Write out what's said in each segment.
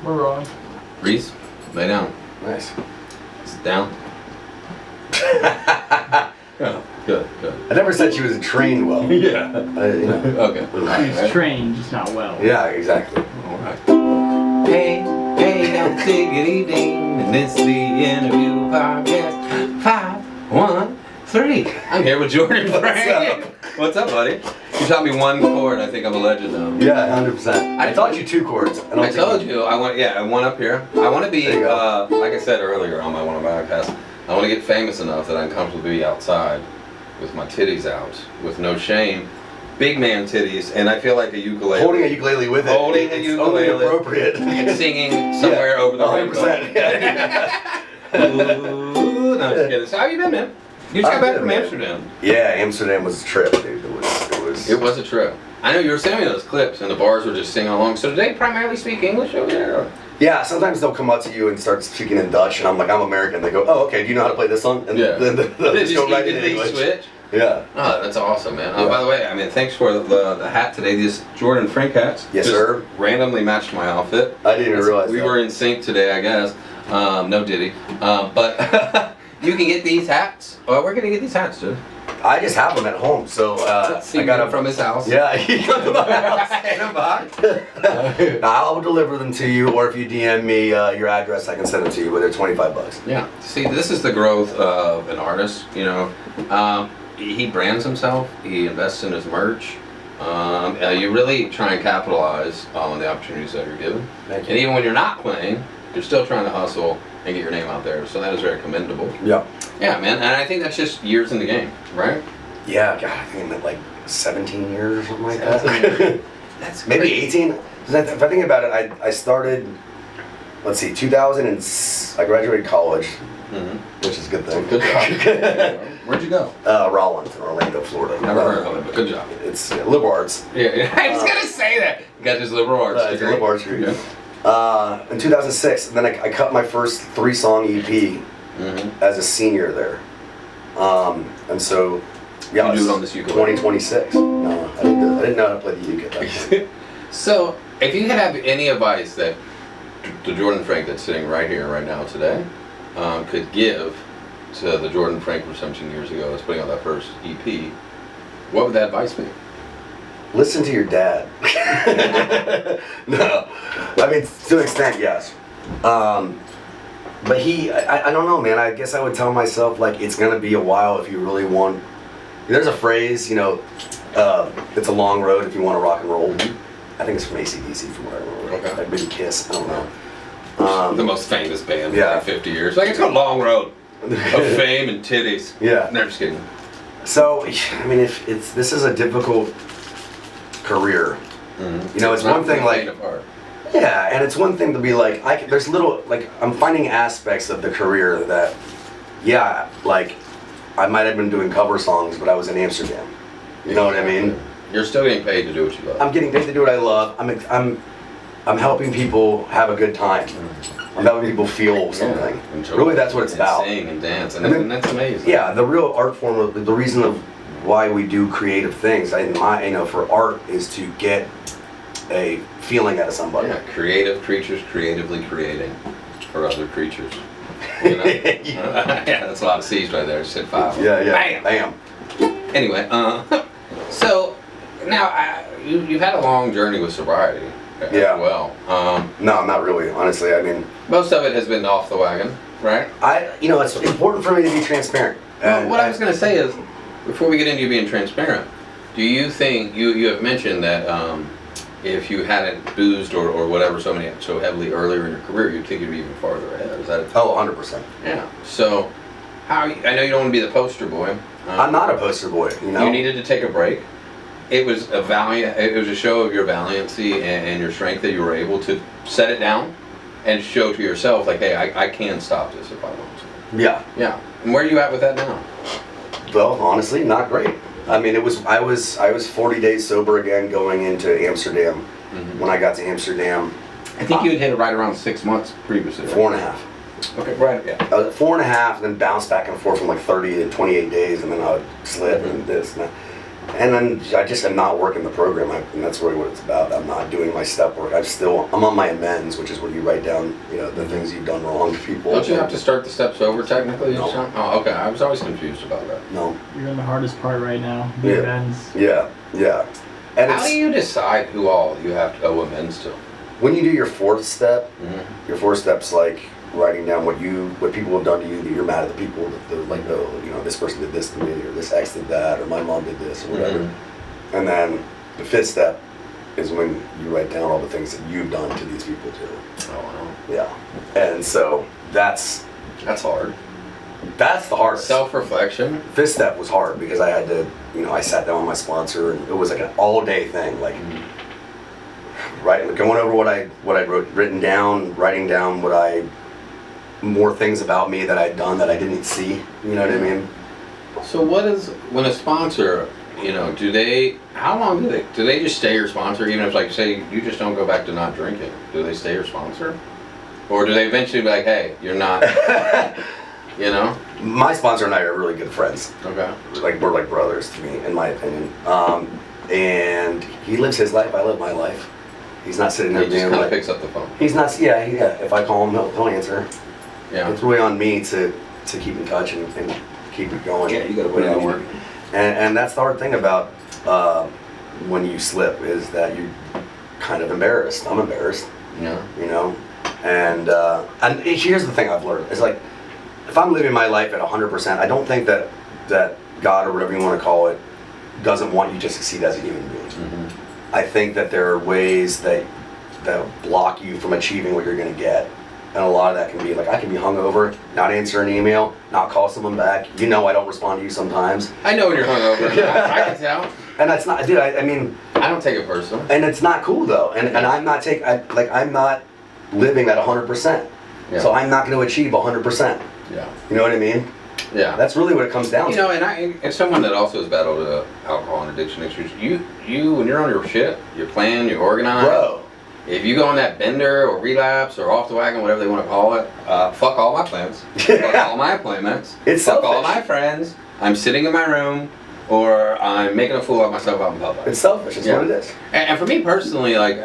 We're rolling. Reese, lay down. Nice. Sit down. Good. I never said she was trained well. Yeah. Okay. He's trained, just not well. Yeah, exactly. All right. Hey, I'm Diggity Ding, and it's the interview podcast. 5, 1, 3. I'm here with Jordan Frank. What's up, buddy? You taught me one chord. I think I'm a legend now. Yeah, 100%. I taught you 2 chords. I told you. I want up here. I want to be, like I said earlier on one of my podcasts, I want to get famous enough that I can comfortably be outside with my titties out, with no shame. Big man titties, and I feel like a ukulele. Holding a ukulele with it. Holding a ukulele. Only appropriate. And singing somewhere over the 100%. Yeah. Ooh, no, just kidding. So how you been, man? You just got back from Amsterdam. Yeah, Amsterdam was a trip, dude. It was a trip. I know you were sending me those clips, and the bars were just singing along. So do they primarily speak English over there? Yeah, sometimes they'll come up to you and start speaking in Dutch, and I'm like, I'm American. They go, oh, okay, do you know how to play this song? And then they'll just go right into English. Switch? Yeah. Oh, that's awesome, man. Oh, by the way, I mean, thanks for the hat today. These Jordan Frank hats. Yes, just sir. Randomly matched my outfit. I didn't even realize we that. were in sync today, I guess. No Diddy. But you can get these hats. Oh, we're going to get these hats, dude. I just have them at home, so I got them from his house. Yeah, he got them from my house. In a box. I'll deliver them to you, or if you DM me your address, I can send them to you. But they're $25. Yeah. See, this is the growth of an artist. You know, he brands himself. He invests in his merch. You really try and capitalize on the opportunities that you're given. Thank you. And even when you're not playing, you're still trying to hustle and get your name out there. So that is very commendable. Yeah. Yeah, man. And I think that's just years in the game, right? Yeah, God, I think I'm at like 17 years or something like 17 that. That's Maybe great. 18. If I think about it, I started, let's see, 2000 and I graduated college, which is a good thing. Good job. Where'd you go? Rollins in Orlando, Florida. Never heard of it, but good job. It's liberal arts. Yeah. I was going to say that. You got this liberal arts It's a degree. liberal arts degree. Yeah. In 2006, and then I cut my first 3-song EP as a senior there. And so, yeah, You do it on this ukulele? 2026. No, I didn't know how to play the ukulele. So, if you could have any advice that the Jordan Frank that's sitting right here, right now, today, could give to the Jordan Frank from 17 years ago that's putting out that first EP, what would that advice be? Listen to your dad. No, I mean, to an extent, yes. But I don't know, man. I guess I would tell myself, like, it's gonna be a while if you really want. There's a phrase, you know, it's a long road if you want to rock and roll. I think it's from AC/DC, from what I remember. Okay. Like maybe Kiss, I don't know. The most famous band for Yeah. like 50 years. Like, it's a long road of fame and titties. Yeah. No, just kidding. So, I mean, this is a difficult career. You know, it's not one thing for the like. faint of heart. Yeah, and it's one thing to be like, there's little, like, I'm finding aspects of the career that, yeah, like, I might have been doing cover songs, but I was in Amsterdam. You know what I mean? You're still getting paid to do what you love. I'm getting paid to do what I love. I'm helping people have a good time. I'm helping people feel something. Yeah. Really, that's what it's about. Sing and dance, and, I mean, and that's amazing. Yeah, the real art form, the reason of why we do creative things, for art, is to get a feeling out of somebody. Yeah, creative creatures creatively creating for other creatures. You know? Yeah, that's a lot of C's right there. Just hit 5. Yeah. Bam. Bam. Anyway, so now you've had a long journey with sobriety. As Yeah. well. No, not really. Honestly, I mean, Most of it has been off the wagon, right? it's important for me to be transparent. Well, what I was going to say is, before we get into you being transparent, do you think you have mentioned that if you hadn't boozed or whatever so heavily earlier in your career, you'd think you'd be even farther ahead? Is that a 100%. Yeah. So, I know you don't want to be the poster boy. I'm not a poster boy, you know? You needed to take a break. It was a show of your valiancy and your strength that you were able to set it down and show to yourself, like, hey, I can stop this if I want to. Yeah. Yeah. And where are you at with that now? Well, honestly, not great. I mean, I was 40 days sober again going into Amsterdam. When I got to Amsterdam, I think you had hit it right around 6 months previously. Right? 4.5. Okay, right, yeah. I was at 4.5, then bounced back and forth from like 30 to 28 days, and then I would slip and this and that. And then I just am not working the program, and that's really what it's about. I'm not doing my step work. I'm on my amends, which is where you write down, the things you've done wrong to people. Don't you have to start the steps over technically each No. time? Oh, okay. I was always confused about that. No. You're in the hardest part right now. Yeah. The amends. Yeah. And How do you decide who all you have to owe amends to? when you do your fourth step, Mm-hmm. your fourth step's like writing down what people have done to you, that you're mad at the people, that they're like, oh, this person did this to me, or this ex did that, or my mom did this, or whatever. Mm-hmm. And then the fifth step is when you write down all the things that you've done to these people too. Oh, wow. Yeah. And so that's Hard. the hardest. Self-reflection. Fifth step was hard because I had to, I sat down with my sponsor, and it was like an all-day thing, like going over what I written down, writing down more things about me that I'd done that I didn't see. You know what I mean? So when a sponsor, how long do they just stay your sponsor, even if, like, say, you just don't go back to not drinking? Do they stay your sponsor? Or do they eventually be like, hey, you're not, My sponsor and I are really good friends. Okay. Like, we're like brothers to me, in my opinion. And he lives his life, I live my life. He's not sitting there He just being kind of like, picks up the phone. he's not, yeah, if I call him, he'll answer. Yeah. It's really on me to keep in touch and keep it going. Yeah, you gotta put in the work. And that's the hard thing about when you slip, is that you're kind of embarrassed. I'm embarrassed, Yeah. And here's the thing I've learned. It's like, if I'm living my life at 100%, I don't think that God, or whatever you want to call it, doesn't want you to succeed as a human being. Mm-hmm. I think that there are ways that block you from achieving what you're going to get. And a lot of that can be like, I can be hungover, not answer an email, not call someone back. I don't respond to you sometimes. I know when you're hungover. I can tell. And that's not, dude, I mean. I don't take it personal. And it's not cool though. And I'm not I'm not living at 100%. Yeah. So I'm not going to achieve 100%. Yeah. You know what I mean? Yeah. That's really what it comes down to. And as someone that also has battled alcohol and addiction issues, you when you're on your shit, you plan, you organize. Bro. If you go on that bender or relapse or off the wagon, whatever they want to call it, fuck all my plans, fuck all my appointments, It's fuck all selfish. my friends. I'm sitting in my room, or I'm making a fool of myself out in public. It's selfish. It's what it is. And for me personally, like,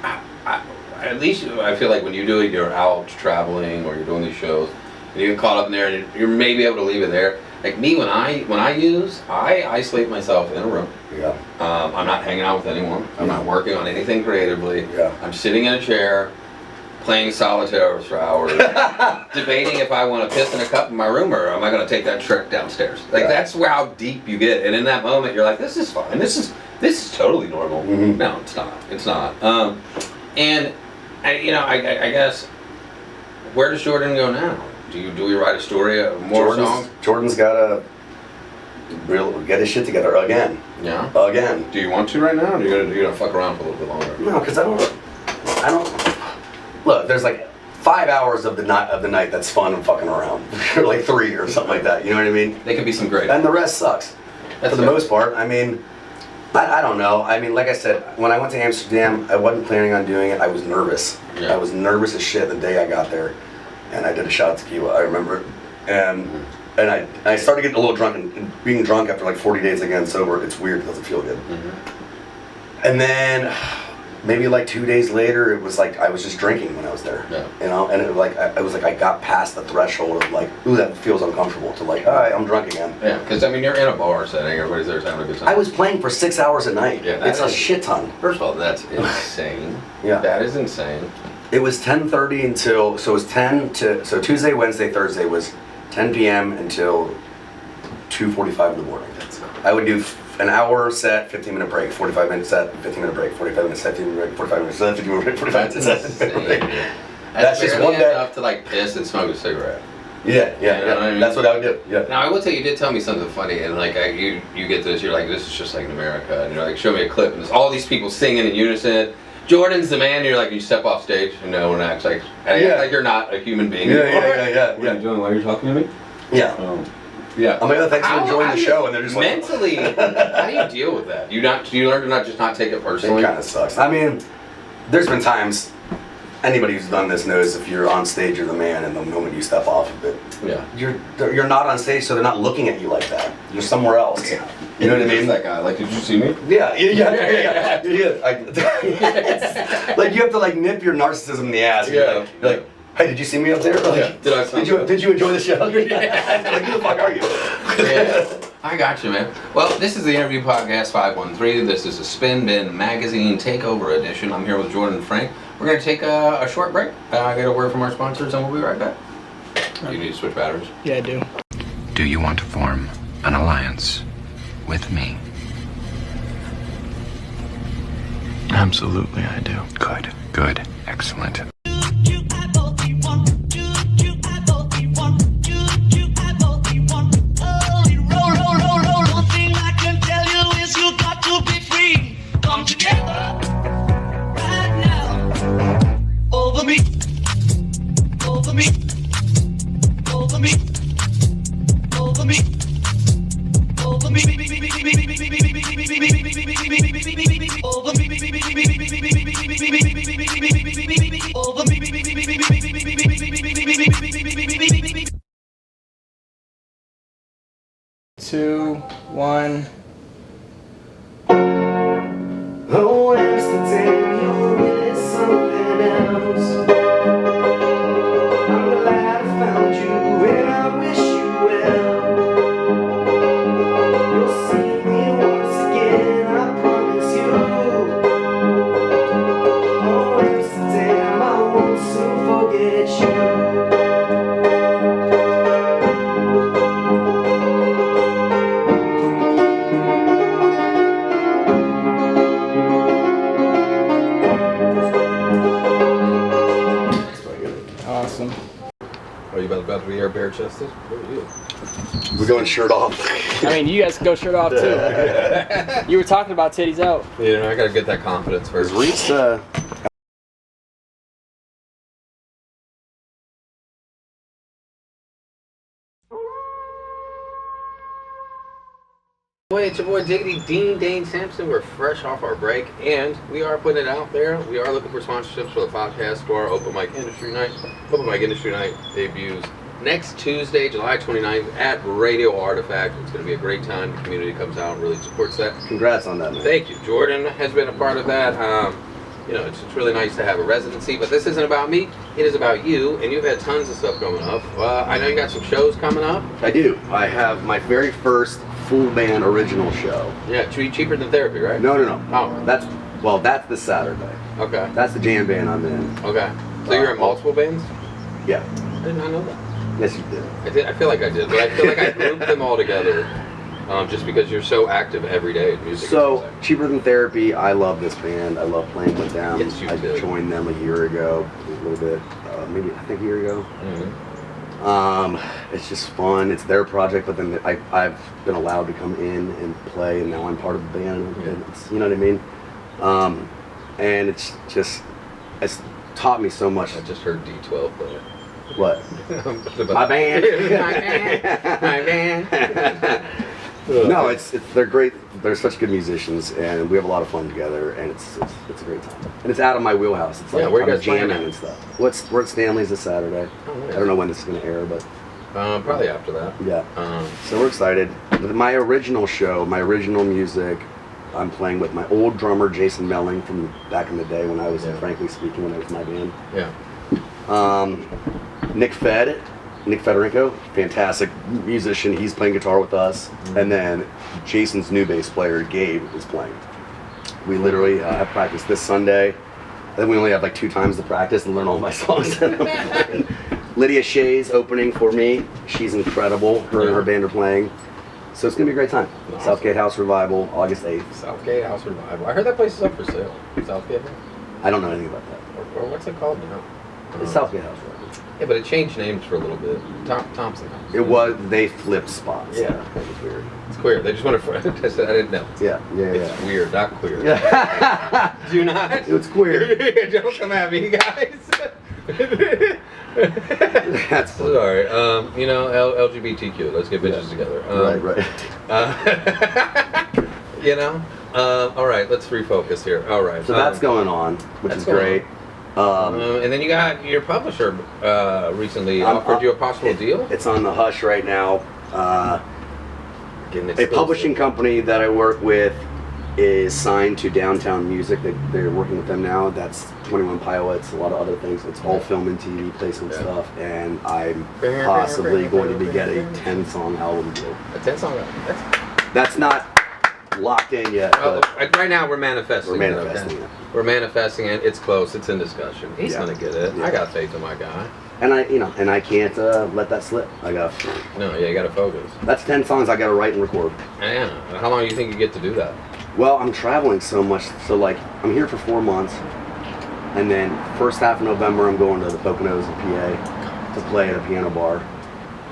at least I feel like when you do it, you're out traveling or you're doing these shows, and you get caught up in there, and you're maybe able to leave it there. Like me, when I isolate myself in a room. Yeah. I'm not hanging out with anyone. I'm not working on anything creatively. Yeah. I'm sitting in a chair, playing solitaire for hours, debating if I want to piss in a cup in my room or am I going to take that trek downstairs. Like, that's how deep you get. And in that moment, you're like, this is fine. This is totally normal. Mhm. No, it's not. It's not. And I guess, where does Jordan go now? Do we write a story, more songs? Jordan's got to get his shit together again. Yeah. Again. Do you want to right now, or you're gonna fuck around for a little bit longer? No, because I don't. Look, there's like 5 hours of the night that's fun and fucking around, or like 3 or something like that. You know what I mean? They could be some great. And the rest sucks. That's For the fair. most part, I mean, I don't know. I mean, like I said, when I went to Amsterdam, I wasn't planning on doing it. I was nervous. Yeah. I was nervous as shit the day I got there, and I did a shot of tequila. I remember it, and I started getting a little drunk, and being drunk after like 40 days again sober, it's weird. It doesn't feel good. Mm-hmm. And then maybe like 2 days later, it was like I was just drinking when I was there. Yeah. And it was like I got past the threshold of like, ooh, that feels uncomfortable, to like, all right, I'm drunk again. Yeah, because you're in a bar setting, everybody's there having a good time. I was playing for 6 hours a night. Yeah, It's a is- shit ton. First of all, that's insane. Yeah. That is insane. It was 10:30 until, so it was 10 to, so Tuesday, Wednesday, Thursday was 10 p.m. until 2:45 in the morning. I would do an hour set, 15-minute break, 45-minute set, 15-minute break, 45-minute set, 15-minute break, 45-minute set, 15-minute break, 45-minute That's set. insane. That's just barely one day. enough to like piss and smoke a cigarette. Yeah, You know what I mean? That's what I would do. Yeah. Now I will tell you, you did tell me something funny, and like you get this, you're like, this is just like in America, and you're like, show me a clip, and there's all these people singing in unison. Jordan's the man. You're like, you step off stage, and no one acts like, you're not a human being. Yeah, anymore. yeah. What are you doing while you're talking to me? Yeah. Yeah. I'm like, oh, thanks for How enjoying the do you- show, and they're just like, mentally, how do you deal with that? Do you learn to not take it it personally? kind of sucks. I mean, there's been times, anybody who's done this knows if you're on stage, you're the man, and the moment you step off of it, Yeah. you're not on stage, so they're not looking at you like that. You're somewhere else. Yeah. You know what I mean? Who's that guy? Like, did you see me? Yeah. Like you have to like nip your narcissism in the ass. Yeah. You're like, hey, did you see me up there? Like, Yeah. Did I sound good? did you enjoy the show? Like, who the fuck are you? Yeah. I got you, man. Well, this is the Interview Podcast 513. This is a Spin Bin Magazine Takeover Edition. I'm here with Jordan and Frank. We're going to take a short break. Get a word from our sponsors, and we'll be right back. You need to switch batteries? Yeah, I do. Do you want to form an alliance with me? Absolutely, I do. Good. Excellent. Two, one. Oh, Amsterdam, you're really something else. I'm glad I found you and I wish you well. You'll see me once again, I promise you. Oh, Amsterdam, I won't soon forget you. Awesome. Are you about to be bare chested? What are you? We're going shirt off. I mean, you guys can go shirt off too. You were talking about titties out. You know, I got to get that confidence first. Reese, Boy, it's your boy Diggity Dean Dane Sampson. We're fresh off our break, and we are putting it out there. We are looking for sponsorships for the podcast for our Open Mic Industry Night. Open Mic Industry Night debuts next Tuesday, July 29th at Radio Artifact. It's going to be a great time. The community comes out and really supports that. congrats on that, man. Thank you. Jordan has been a part of that. You know, it's really nice to have a residency, but this isn't about me. It is about you, and you've had tons of stuff coming up. I know you got some shows coming up. I do. I have my very first full band original show. Yeah, cheaper than therapy, right? No. Oh. That's this Saturday. Okay. That's the jam band I'm in. Okay. So you're in multiple bands? Yeah. I did not know that. Yes, you did. I feel like I did, but I feel like I grouped them all together just because you're so active every day in music. So, Cheaper Than Therapy, I love this band. I love playing with them. Yes, you I did. joined them a year ago, a little bit, maybe I think a year ago. Mhm. It's just fun. It's their project, but then I've been allowed to come in and play, and now I'm part of the band. Yeah. And it's, you know what I mean? And it's taught me so much. I just heard D12 play it. What? My band. My band. No, they're great. They're such good musicians, and we have a lot of fun together, and it's a great time. And it's out of my wheelhouse. It's like Yeah, where you I'm guys playing jamming at? and stuff. We're at Stanley's this Saturday. Oh, nice. I don't know when this is going to air, but Probably after that. yeah. Um, So we're excited. My original show, my original music, I'm playing with my old drummer Jason Melling from back in the day when I was in Yeah. Frankly Speaking, when I was my band. yeah. Nick Federico, fantastic musician. He's playing guitar with us, and then Jason's new bass player Gabe is playing. We literally have practice this Sunday. I think we only have like 2 times to practice and learn all my songs. Lydia Shea's opening for me. She's incredible. Her and her band are playing. So it's gonna be a great time. Awesome. Southgate House Revival, August 8th. Southgate House Revival. I heard that place is up for sale. Southgate? I don't know anything about that. Or what's it called now? It's Southgate House Revival. Yeah, but it changed names for a little bit. Thompson House. It was, they flipped spots. Yeah. That was weird. It's queer. They just want to. I didn't know. Yeah. It's weird, not queer. Yeah. Do not. It's queer. Don't come at me, guys. That's funny. Sorry. You know, LGBTQ. Let's get bitches together. Right. You know. All right. Let's refocus here. All right. So that's going on, which that's is going great. and then you got your publisher recently I'm offered up- you a possible deal. It's on the hush right now. getting A exclusive. publishing company that I work with is signed to Downtown Music. They're working with them now. That's 21 Pilots, a lot of other things. It's all film and TV placement stuff, and I'm possibly going to be getting a 10-song album deal. A 10-song. That's not locked in yet. Well, But right now we're manifesting. we're manifesting it. We're manifesting it. It's close. It's in discussion. He's gonna get it. Yeah. I got faith in my guy. And I can't let that slip. I got. No, yeah, you gotta focus. That's 10 songs I got to write and record. Yeah. How long do you think you get to do that? Well, I'm traveling so much, so like I'm here for 4 months, and then first half of November I'm going to the Poconos in PA to play at a piano bar.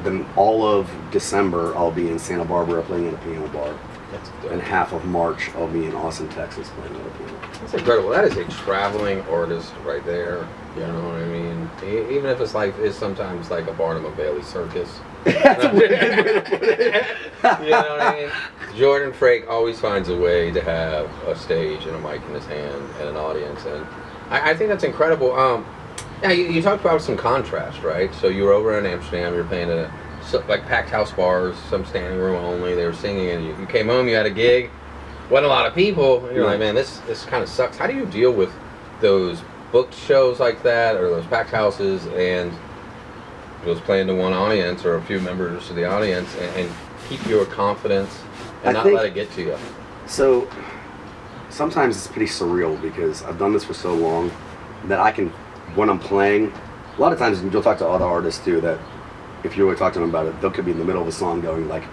Then all of December I'll be in Santa Barbara playing at a piano bar, That's and half of March I'll be in Austin, Texas playing at a piano. That's incredible. That is a traveling artist right there. You know what I mean? Even if it's sometimes like a Barnum and Bailey circus. That's a really good way to put it. You know what I mean? Jordan Frake always finds a way to have a stage and a mic in his hand and an audience, and I think that's incredible. Yeah, you talked about some contrast, right? So you were over in Amsterdam, you were playing at like packed house bars, some standing room only. They were singing, and you came home, you had a gig, wasn't a lot of people. And you're like, man, this kind of sucks. How do you deal with those booked shows like that, or those packed houses, and just playing to one audience or a few members of the audience, and keep your confidence and not let it get to you? So sometimes it's pretty surreal because I've done this for so long that I can, when I'm playing, a lot of times you'll talk to other artists too that if you really talk to them about it, they could be in the middle of a song going like,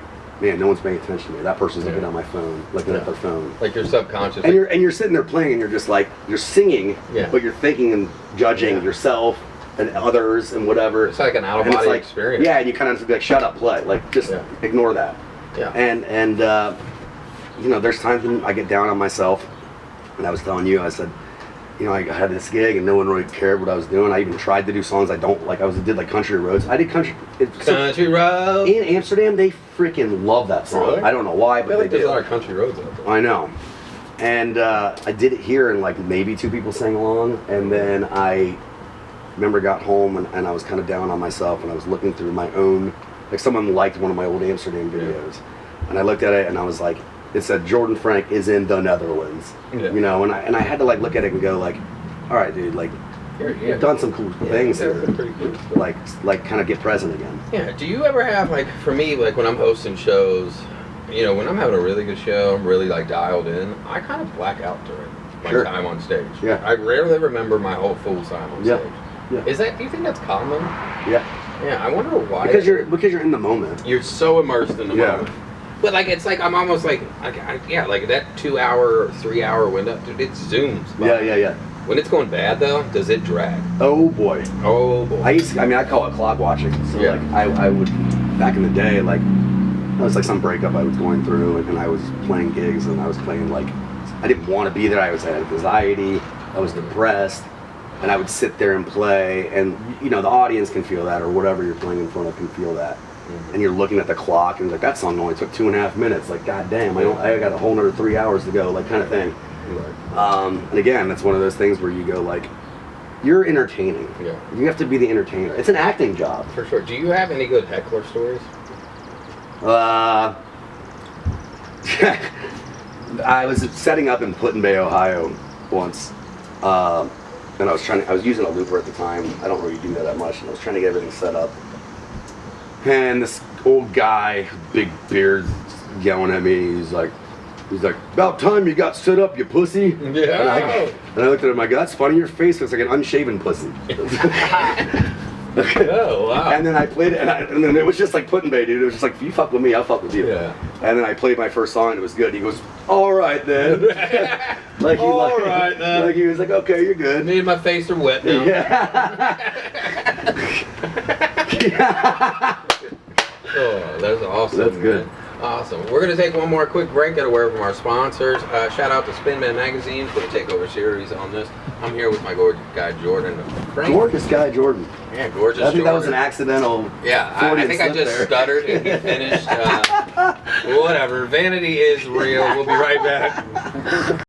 man, no one's paying attention to me. That person's looking at my phone, looking at their phone. Like your subconscious. And you're sitting there playing and you're just like, you're singing, but you're thinking and judging yourself and others and whatever. It's like an out of And it's body like, experience. Yeah, and you kind of be like, shut up, play. Like, just ignore that. Yeah. And you know, there's times when I get down on myself, and I was telling you, I said, you know, I had this gig and no one really cared what I was doing. I even tried to do songs I don't like. Did like Country Roads. I did Country Road. in Amsterdam. They freaking love that song. Really? I don't know why, but I feel like they there's do. a lot of country roads out there. I know. And I did it here, and like maybe 2 people sang along. And then I remember got home and I was kind of down on myself, and I was looking through my own, like someone liked one of my old Amsterdam videos, and I looked at it and I was like, it said Jordan Frank is in the Netherlands, you know, and I had to like look at it and go like, all right, dude, like you've done some cool things here, pretty cool. like kind of get present again. Yeah. Do you ever have, like, for me, like when I'm hosting shows, you know, when I'm having a really good show, I'm really like dialed in, I kind of black out during my time on stage. Yeah. I rarely remember my whole full time on stage. Yeah. Do you think that's common? Yeah. Yeah, I wonder why. Because you're in the moment. You're so immersed in the moment. But like, it's like I'm almost like like that 2 hour, 3 hour window, dude, it zooms by. Yeah. When it's going bad though, does it drag? Oh boy. Oh boy. I call it clock watching. So like I would, back in the day, like it was like some breakup I was going through, and I was playing gigs, and I was playing like, I didn't want to be there. I had anxiety, I was depressed, and I would sit there and play, and you know the audience can feel that, or whatever you're playing in front of can feel that. And you're looking at the clock, and it's like, that song only took 2.5 minutes. Like, goddamn, I got a whole another 3 hours to go, like kind of thing. And again, that's one of those things where you go like, you're entertaining. Yeah. You have to be the entertainer. It's an acting job. For sure. Do you have any good heckler stories? I was setting up in Put-in-Bay, Ohio once, and I was using a looper at the time. I don't really do that much, and I was trying to get everything set up. And this old guy, big beard, yelling at me. He's like, about time you got set up, you pussy. Yeah. And I looked at him, I go, that's funny, your face looks like an unshaven pussy. Oh, wow. And then I played it, and then it was just like Put-in-Bay, dude. It was just like, if you fuck with me, I'll fuck with you. Yeah. And then I played my first song, and it was good. He goes, all right then. Like he was like, okay, you're good. Me and my face are wet now. Oh, that's awesome. That's good. Man. Awesome. We're going to take one more quick break, get a word from our sponsors. Shout out to Spinman Magazine for the Takeover series on this. I'm here with my gorgeous guy, Jordan Frank. Gorgeous guy, Jordan. Yeah, gorgeous I think Jordan. that was an accidental. Yeah, I think I just stuttered and he finished. Whatever. Vanity is real. We'll be right back.